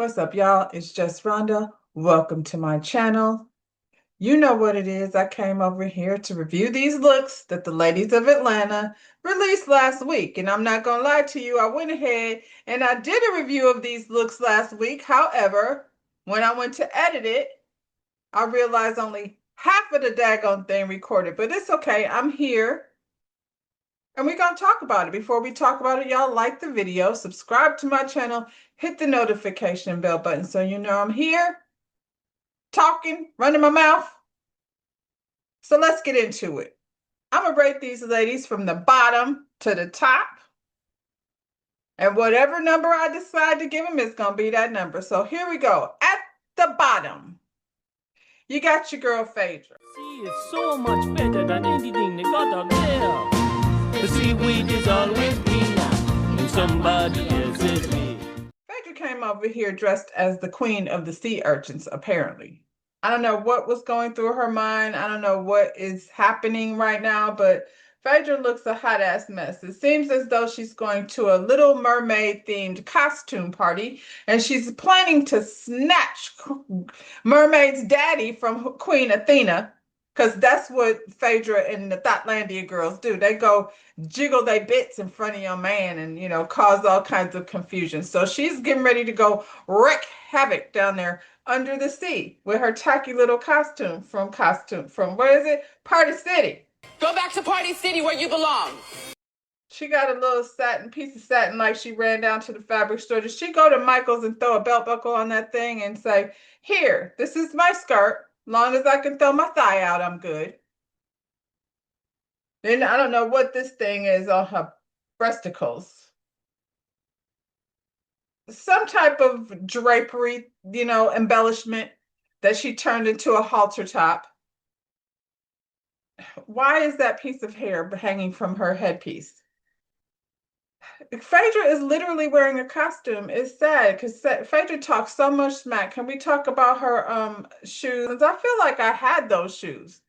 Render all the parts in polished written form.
What's up, y'all? It's just Rhonda. Welcome to my channel. You know what it is. I came over here to review these looks that the ladies of Atlanta released last week. And I'm not going to lie to you, I went ahead and I did a review of these looks last week. However, when I went to edit it, I realized only half of the daggone thing recorded. But it's okay. I'm here. And we're going to talk about it. Before we talk about it, y'all like the video, subscribe to my channel, hit the notification bell button so you know I'm here, talking, running my mouth. So let's get into it. I'm going to rate these ladies from the bottom to the top. And whatever number I decide to give them is going to be that number. So here we go. At the bottom, you got your girl Phaedra. See, it's so much better than anything they got out there. The seaweed is always greener and somebody else's me. Phaedra came over here dressed as the queen of the sea urchins, apparently. I don't know what was going through her mind. I don't know what is happening right now, but Phaedra looks a hot ass mess. It seems as though she's going to a Little Mermaid themed costume party and she's planning to snatch Mermaid's daddy from Queen Athena, because that's what Phaedra and the Thotlandia girls do. They go jiggle their bits in front of your man and, you know, cause all kinds of confusion. So she's getting ready to go wreak havoc down there under the sea with her tacky little costume from what is it? Party City. Go back to Party City where you belong. She got a little piece of satin like she ran down to the fabric store. Did she go to Michael's and throw a belt buckle on that thing and say, here, this is my skirt. Long as I can throw my thigh out, I'm good. Then I don't know what this thing is on her breasticles. Some type of drapery, you know, embellishment that she turned into a halter top. Why is that piece of hair hanging from her headpiece? Phaedra is literally wearing a costume. It's sad because Phaedra talks so much smack. Can we talk about her shoes? I feel like I had those shoes.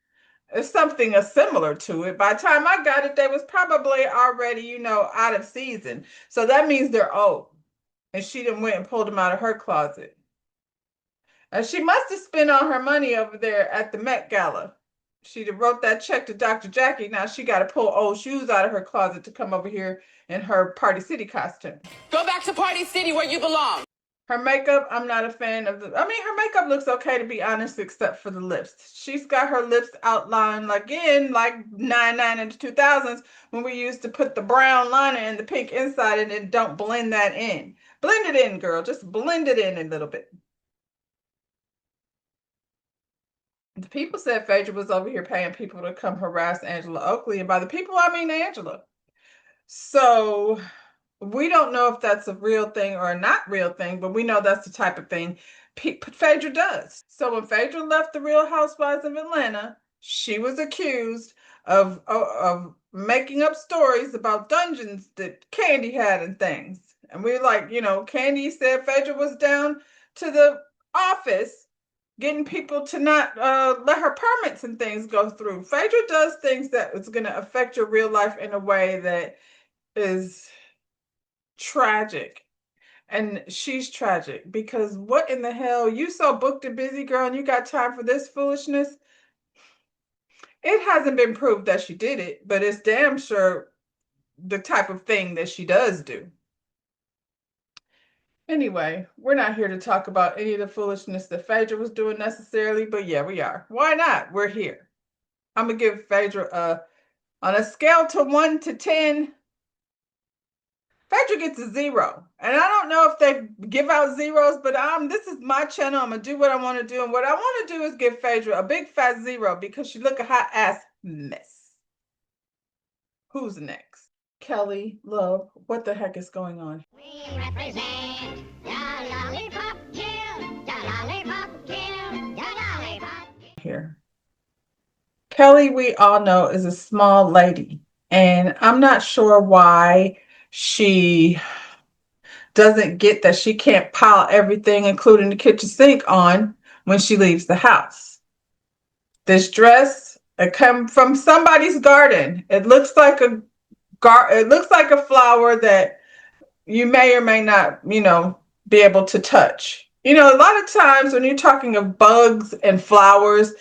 It's something similar to it. By the time I got it, they was probably already, you know, out of season. So that means they're old. And she done went and pulled them out of her closet. And she must have spent all her money over there at the Met Gala. She wrote that check to Dr. Jackie. Now she got to pull old shoes out of her closet to come over here in her Party City costume. Go back to Party City where you belong. Her makeup, I'm not a fan of her makeup looks okay, to be honest, except for the lips. She's got her lips outlined again like 99 and the 2000s when we used to put the brown liner and the pink inside and then don't blend that in. Blend it in, girl. Just blend it in a little bit. The people said Phaedra was over here paying people to come harass Angela Oakley. And by the people, I mean Angela. So we don't know if that's a real thing or a not real thing, but we know that's the type of thing Phaedra does. So when Phaedra left the Real Housewives of Atlanta, she was accused of making up stories about dungeons that Candy had and things. And we were like, you know, Candy said Phaedra was down to the office getting people to not let her permits and things go through. Phaedra does things that is going to affect your real life in a way that is tragic. And she's tragic because what in the hell? You so booked and busy, girl, and you got time for this foolishness? It hasn't been proved that she did it, but it's damn sure the type of thing that she does do. Anyway, we're not here to talk about any of the foolishness that Phaedra was doing necessarily, but yeah, we are. Why not? We're here. I'm going to give Phaedra on a scale to 1 to 10, Phaedra gets a 0. And I don't know if they give out zeros, but this is my channel. I'm going to do what I want to do. And what I want to do is give Phaedra a big fat 0 because she look a hot ass mess. Who's next? Kelly, love, what the heck is going on? We represent the Lollipop Guild, the Lollipop Guild, the Lollipop Guild. Here. Kelly, we all know, is a small lady. And I'm not sure why she doesn't get that she can't pile everything, including the kitchen sink, on when she leaves the house. This dress, it come from somebody's garden. It looks like a flower that you may or may not, you know, be able to touch. You know, a lot of times when you're talking of bugs and flowers,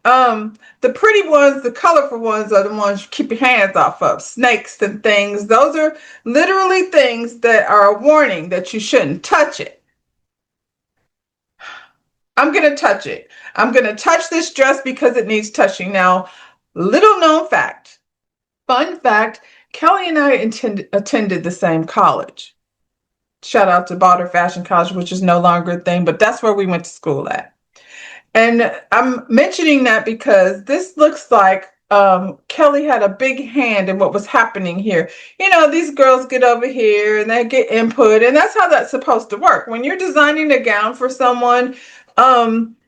the pretty ones, the colorful ones are the ones you keep your hands off of. Snakes and things. Those are literally things that are a warning that you shouldn't touch it. I'm going to touch it. I'm going to touch this dress because it needs touching. Now, little known fact, fun fact, Kelly and I attended the same college. Shout out to Balder Fashion College, which is no longer a thing, but that's where we went to school at. And I'm mentioning that because this looks like Kelly had a big hand in what was happening here. You know, these girls get over here and they get input, and that's how that's supposed to work. When you're designing a gown for someone,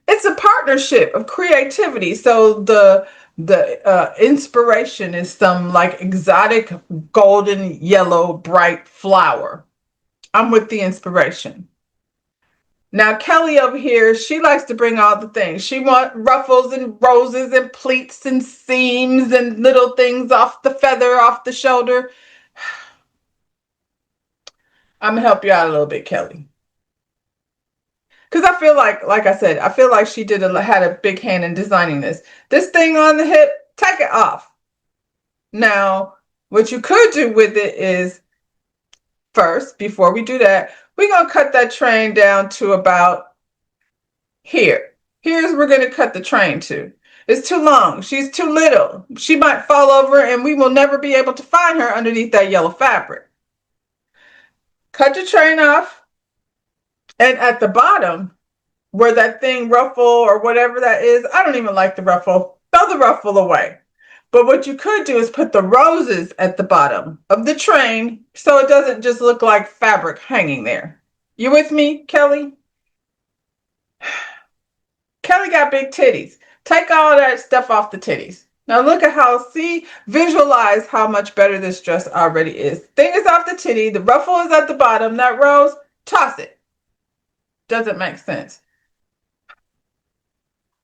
it's a partnership of creativity. So the inspiration is some like exotic golden yellow bright flower. I'm with the inspiration. Now, Kelly over here, she likes to bring all the things. She wants ruffles and roses and pleats and seams and little things off the feather, off the shoulder. I'm going to help you out a little bit, Kelly. Because I feel like I said, I feel like she had a big hand in designing this. This thing on the hip, take it off. Now, what you could do with it is, first, before we do that, we're going to cut that train down to about here. Here's where we're going to cut the train to. It's too long. She's too little. She might fall over and we will never be able to find her underneath that yellow fabric. Cut the train off. And at the bottom, where that thing ruffle or whatever that is, I don't even like the ruffle. Throw the ruffle away. But what you could do is put the roses at the bottom of the train so it doesn't just look like fabric hanging there. You with me, Kelly? Kelly got big titties. Take all that stuff off the titties. Now look at visualize how much better this dress already is. Thing is off the titty, the ruffle is at the bottom, that rose, toss it. Doesn't make sense.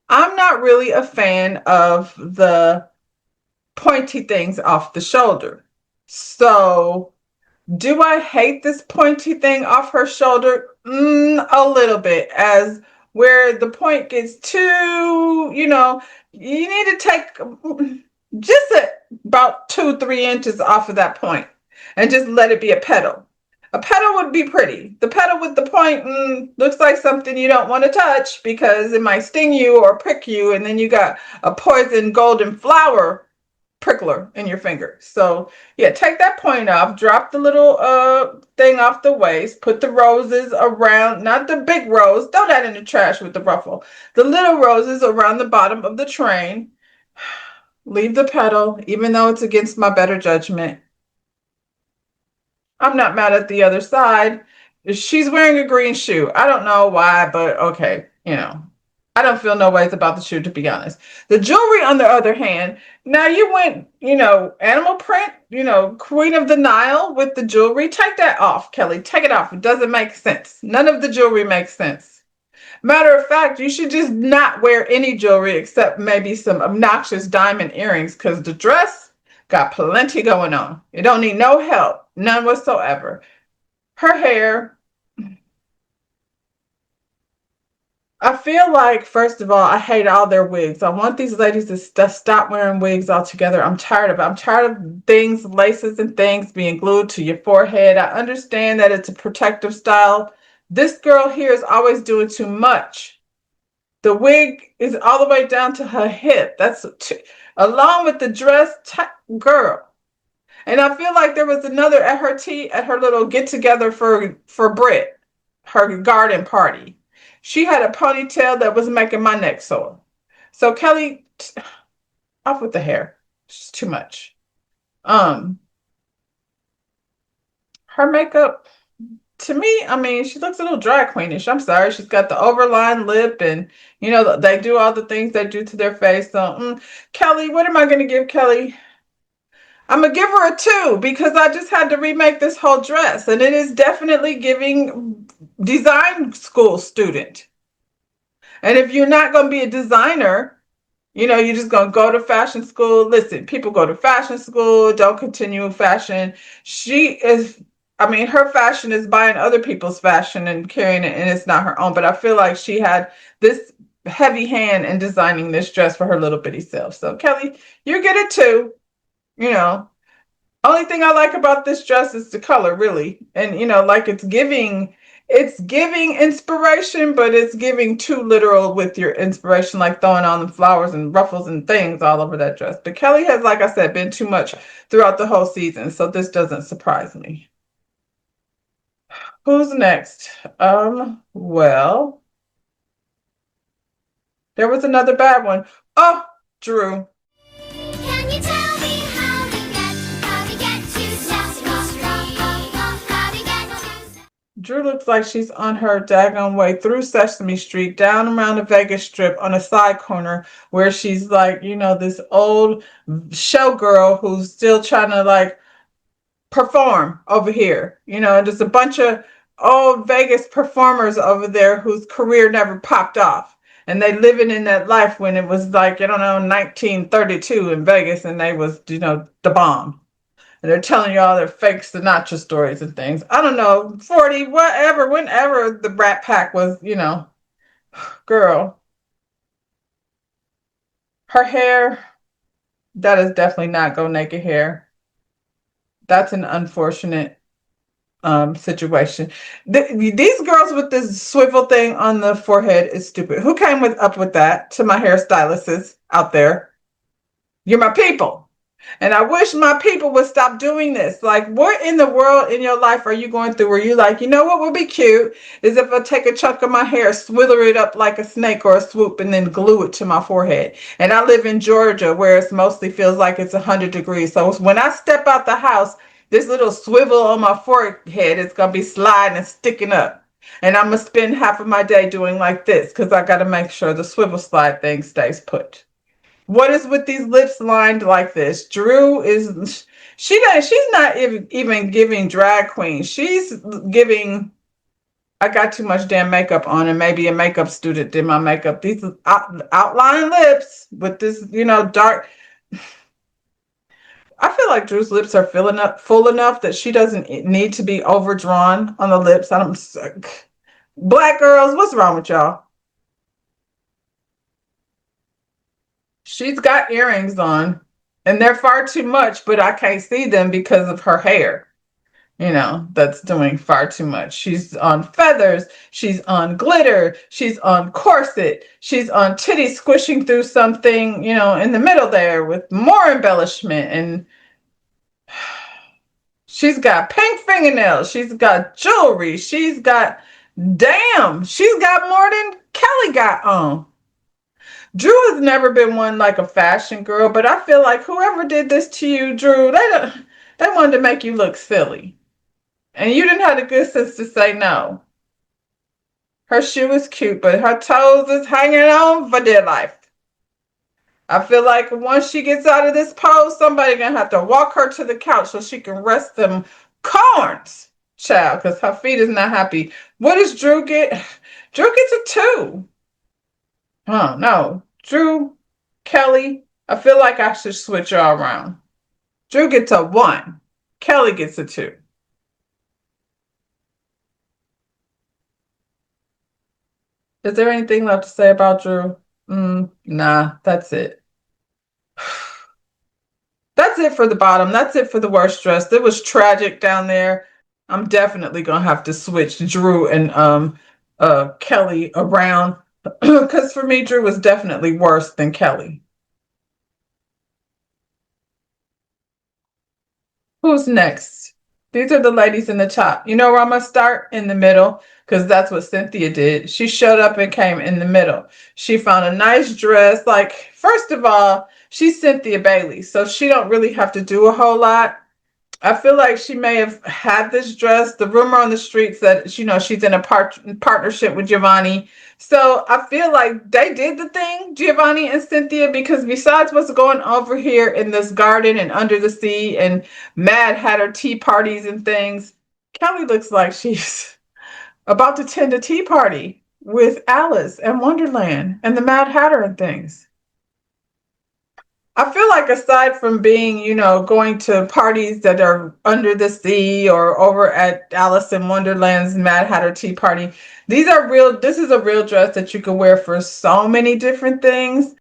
I'm not really a fan of the pointy things off the shoulder. So, do I hate this pointy thing off her shoulder? A little bit, as where the point gets too, you need to take just about 2-3 inches off of that point and just let it be a petal. A petal would be pretty. The petal with the point looks like something you don't want to touch because it might sting you or prick you, and then you got a poison golden flower prickler in your finger. So yeah, take that point off, drop the little thing off the waist, put the roses around, not the big rose, throw that in the trash with the ruffle, the little roses around the bottom of the train. Leave the petal, even though it's against my better judgment. I'm not mad at the other side. She's wearing a green shoe. I don't know why, but okay, I don't feel no ways about the shoe, to be honest. The jewelry, on the other hand, now you went, animal print, Queen of the Nile with the jewelry. Take that off, Kelly. Take it off. It doesn't make sense. None of the jewelry makes sense. Matter of fact, you should just not wear any jewelry except maybe some obnoxious diamond earrings because the dress got plenty going on. You don't need no help, none whatsoever. Her hair, I feel like, first of all, I hate all their wigs. I want these ladies to stop wearing wigs altogether. I'm tired of it. I'm tired of things, laces and things being glued to your forehead. I understand that it's a protective style. This girl here is always doing too much. The wig is all the way down to her hip. Along with the dress, girl. And I feel like there was another at her little get together for Brit, her garden party. She had a ponytail that was making my neck sore. So Kelly, off with the hair. It's too much. Her makeup, to me, I mean, she looks a little drag queenish. I'm sorry. She's got the overlined lip and, they do all the things they do to their face. So, Kelly, what am I going to give Kelly? I'm going to give her a 2 because I just had to remake this whole dress. And it is definitely giving design school student. And if you're not going to be a designer, you're just going to go to fashion school. Listen, people go to fashion school, don't continue fashion. She is I mean, her fashion is buying other people's fashion and carrying it, and it's not her own. But I feel like she had this heavy hand in designing this dress for her little bitty self. So, Kelly, you get it too. You know, only thing I like about this dress is the color, really. And like it's giving inspiration, but it's giving too literal with your inspiration, like throwing on the flowers and ruffles and things all over that dress. But Kelly has, like I said, been too much throughout the whole season, so this doesn't surprise me. Who's next? Well, there was another bad one. Oh, Drew. Can you tell me how to get to Sesame Street? How to get to Drew looks like she's on her daggone way through Sesame Street, down around the Vegas Strip on a side corner where she's like, this old showgirl who's still trying to like perform over here. And there's a bunch of old Vegas performers over there whose career never popped off. And they living in that life when it was like, I don't know, 1932 in Vegas and they was, the bomb. And they're telling you all their fake Sinatra stories and things. I don't know, 40, whatever, whenever the Brat Pack was, girl. Her hair, that is definitely not go naked hair. That's an unfortunate situation. These girls with this swivel thing on the forehead is stupid. Who came up with that? To my hairstylists out there, you're my people. And I wish my people would stop doing this. Like, what in the world in your life are you going through where you like, what would be cute is if I take a chunk of my hair, swither it up like a snake or a swoop, and then glue it to my forehead. And I live in Georgia where it mostly feels like it's 100 degrees. So when I step out the house, this little swivel on my forehead is going to be sliding and sticking up. And I'm going to spend half of my day doing like this because I got to make sure the swivel slide thing stays put. What is with these lips lined like this? Drew is she's not even giving drag queen. She's giving I got too much damn makeup on and maybe a makeup student did my makeup. These outline lips with this, dark. I feel like Drew's lips are filling up full enough that she doesn't need to be overdrawn on the lips. I don't Black girls, what's wrong with y'all? She's got earrings on, and they're far too much, but I can't see them because of her hair. That's doing far too much. She's on feathers, she's on glitter, she's on corset, she's on titty squishing through something, in the middle there with more embellishment. And she's got pink fingernails, she's got jewelry, she's got more than Kelly got on. Drew has never been one like a fashion girl, but I feel like whoever did this to you, Drew, they wanted to make you look silly. And you didn't have the good sense to say no. Her shoe is cute, but her toes is hanging on for dear life. I feel like once she gets out of this pose, somebody gonna have to walk her to the couch so she can rest them corns, child, because her feet is not happy. What does Drew get? Drew gets a 2. Oh, no. Drew, Kelly, I feel like I should switch y'all around. Drew gets a 1. Kelly gets a 2. Is there anything left to say about Drew? Nah, that's it. That's it for the bottom. That's it for the worst dress. It was tragic down there. I'm definitely gonna have to switch Drew and Kelly around because for me, Drew was definitely worse than Kelly. Who's next? These are the ladies in the top. You know where I'm going to start? In the middle, because that's what Cynthia did. She showed up and came in the middle. She found a nice dress. Like, first of all, she's Cynthia Bailey, so she don't really have to do a whole lot. I feel like she may have had this dress. The rumor on the streets that she's in a partnership with Giovanni. So I feel like they did the thing, Giovanni and Cynthia, because besides what's going over here in this garden and under the sea, and Mad had her tea parties and things, Kelly looks like she's about to attend a tea party with Alice and Wonderland and the Mad Hatter and things. I feel like aside from being, going to parties that are under the sea or over at Alice in Wonderland's Mad Hatter Tea Party, this is a real dress that you can wear for so many different things,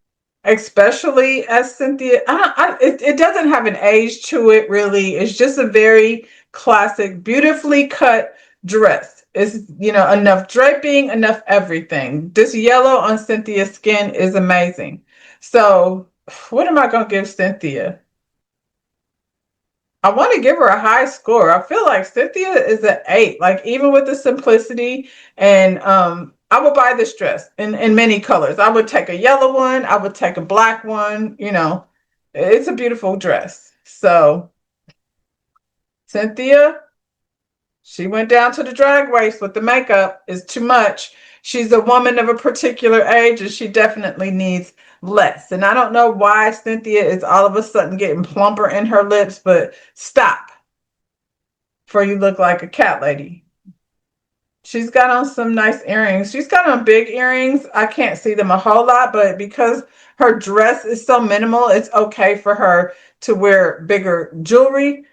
especially as Cynthia. It doesn't have an age to it, really. It's just a very classic, beautifully cut dress. It's, enough draping, enough everything. This yellow on Cynthia's skin is amazing. So, what am I going to give Cynthia? I want to give her a high score. I feel like Cynthia is an 8. Like, even with the simplicity, and I would buy this dress in many colors. I would take a yellow one. I would take a black one. It's a beautiful dress. So, Cynthia, she went down to the drag race with the makeup. Is too much. She's a woman of a particular age, and she definitely needs less. And I don't know why Cynthia is all of a sudden getting plumper in her lips, but stop, for you look like a cat lady. She's got on some nice earrings. She's got on big earrings. I can't see them a whole lot, but because her dress is so minimal, it's okay for her to wear bigger jewelry.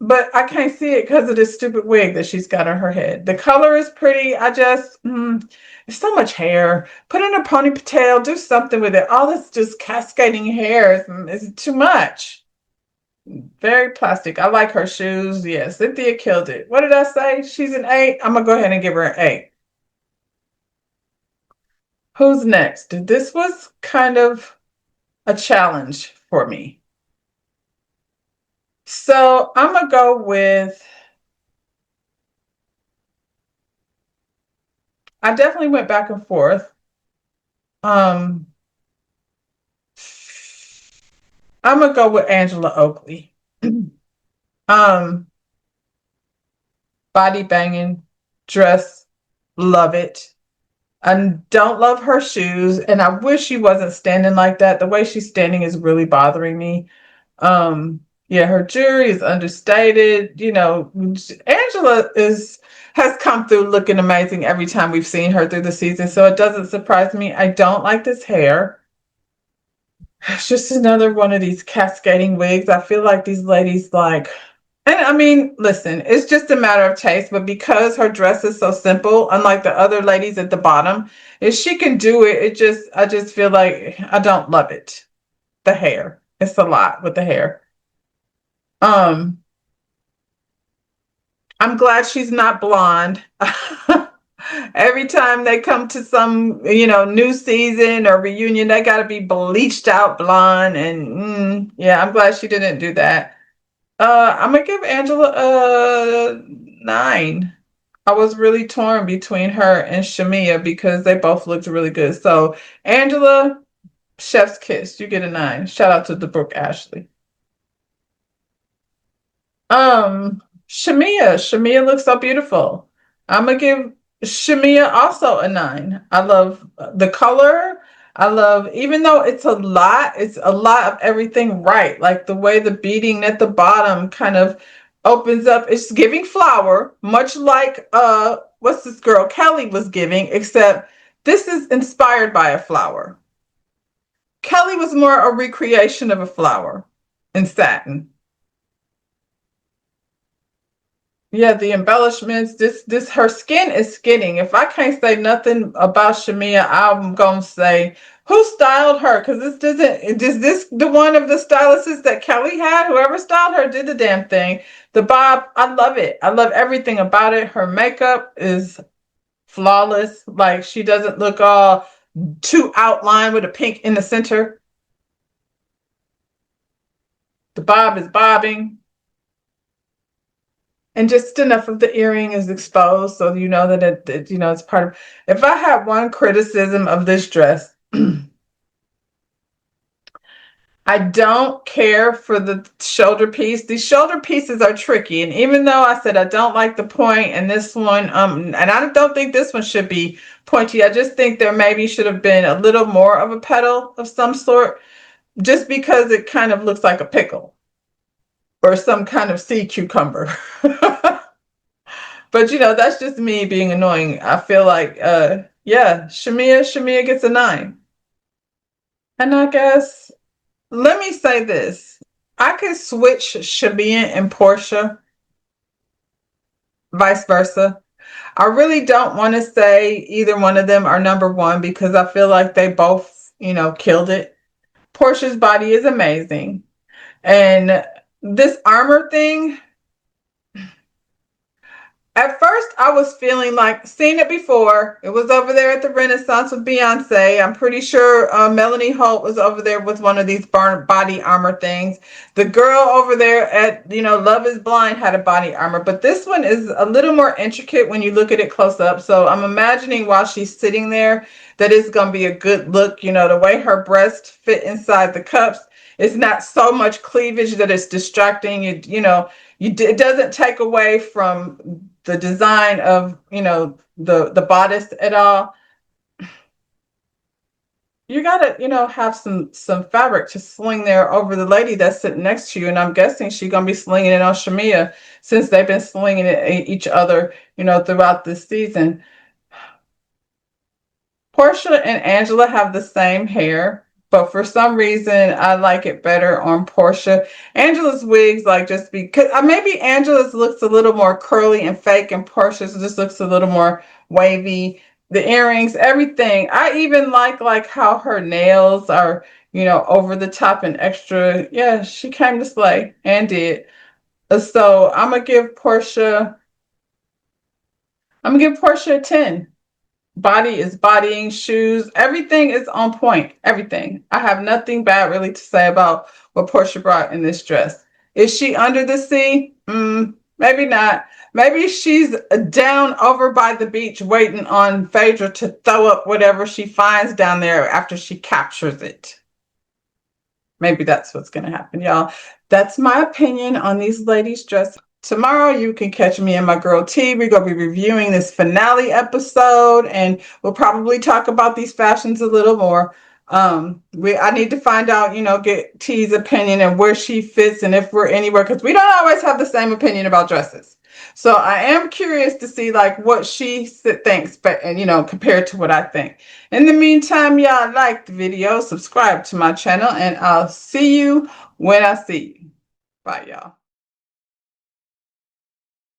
But I can't see it because of this stupid wig that she's got on her head. The color is pretty. It's so much hair. Put in a ponytail, do something with it. All this just cascading hair is too much. Very plastic. I like her shoes. Yeah, Cynthia killed it. What did I say? She's an 8. I'm going to go ahead and give her an 8. Who's next? This was kind of a challenge for me. So I'm going to go with, I definitely went back and forth. Um, I'm going to go with Angela Oakley. um, Body banging, dress, love it. I don't love her shoes, and I wish she wasn't standing like that. The way she's standing is really bothering me. Yeah, her jewelry is understated. Angela has come through looking amazing every time we've seen her through the season, so it doesn't surprise me. I don't like this hair. It's just another one of these cascading wigs. I feel like these ladies like, and I mean, listen, it's just a matter of taste, but because her dress is so simple, unlike the other ladies at the bottom, if she can do it, I just feel like I don't love it. The hair. It's a lot with the hair. Um, I'm glad she's not blonde. Every time they come to some, new season or reunion, they got to be bleached out blonde. And yeah, I'm glad she didn't do that. I'm gonna give Angela a 9. I was really torn between her and Shamia because they both looked really good. So Angela, chef's kiss. You get a 9. Shout out to the Brooke Ashley. Shamia looks so beautiful. I'm gonna give Shamia also a 9. I love the color. I love, even though it's a lot of everything right. Like the way the beading at the bottom kind of opens up. It's giving flower, much like what's this girl Kelly was giving, except this is inspired by a flower. Kelly was more a recreation of a flower in satin. Yeah, the embellishments. This her skin is skinning. If I can't say nothing about Shamia, I'm gonna say who styled her, because this doesn't. Is this the one of the stylists that Kelly had? Whoever styled her did the damn thing. The bob, I love it. I love everything about it. Her makeup is flawless. Like, she doesn't look all too outlined with a pink in the center. The bob is bobbing. And just enough of the earring is exposed, so you know that it's part of. If I had one criticism of this dress, I don't care for the shoulder piece. These shoulder pieces are tricky, and even though I said I don't like the point, and this one, and I don't think this one should be pointy. I just think there maybe should have been a little more of a petal of some sort, just because it kind of looks like a pickle or some kind of sea cucumber. But that's just me being annoying. I feel like yeah, Shamia gets a 9. And I guess let me say this. I could switch Shabia and Portia, vice versa. I really don't want to say either one of them are number one because I feel like they both, killed it. Portia's body is amazing. And this armor thing, at first, I was feeling like seen it before. It was over there at the Renaissance with Beyonce. I'm pretty sure Melanie Holt was over there with one of these body armor things. The girl over there at Love Is Blind had a body armor, but this one is a little more intricate when you look at it close up. So I'm imagining while she's sitting there that it's gonna be a good look. The way her breasts fit inside the cups. It's not so much cleavage that it's distracting. It doesn't take away from the design of the bodice at all. You gotta have some fabric to sling there over the lady that's sitting next to you, and I'm guessing she's gonna be slinging it on Shamia since they've been slinging it at each other throughout this season. Portia and Angela have the same hair, but for some reason I like it better on Portia. Angela's wigs just because maybe Angela's looks a little more curly and fake, and Portia's just looks a little more wavy. The earrings, everything. I even like how her nails are, over the top and extra. Yeah, she came to slay and did. So I'm gonna give Portia a 10. Body is bodying, shoes, everything is on point. Everything. I have nothing bad really to say about what Portia brought in this dress. Is she under the sea? Maybe not. Maybe she's down over by the beach waiting on Phaedra to throw up whatever she finds down there after she captures it. Maybe that's what's going to happen, y'all. That's my opinion on these ladies' dresses. Tomorrow, you can catch me and my girl T. We're going to be reviewing this finale episode, and we'll probably talk about these fashions a little more. I need to find out, get T's opinion and where she fits and if we're anywhere, because we don't always have the same opinion about dresses. So I am curious to see what she thinks, but compared to what I think. In the meantime, y'all like the video, subscribe to my channel, and I'll see you when I see you. Bye, y'all.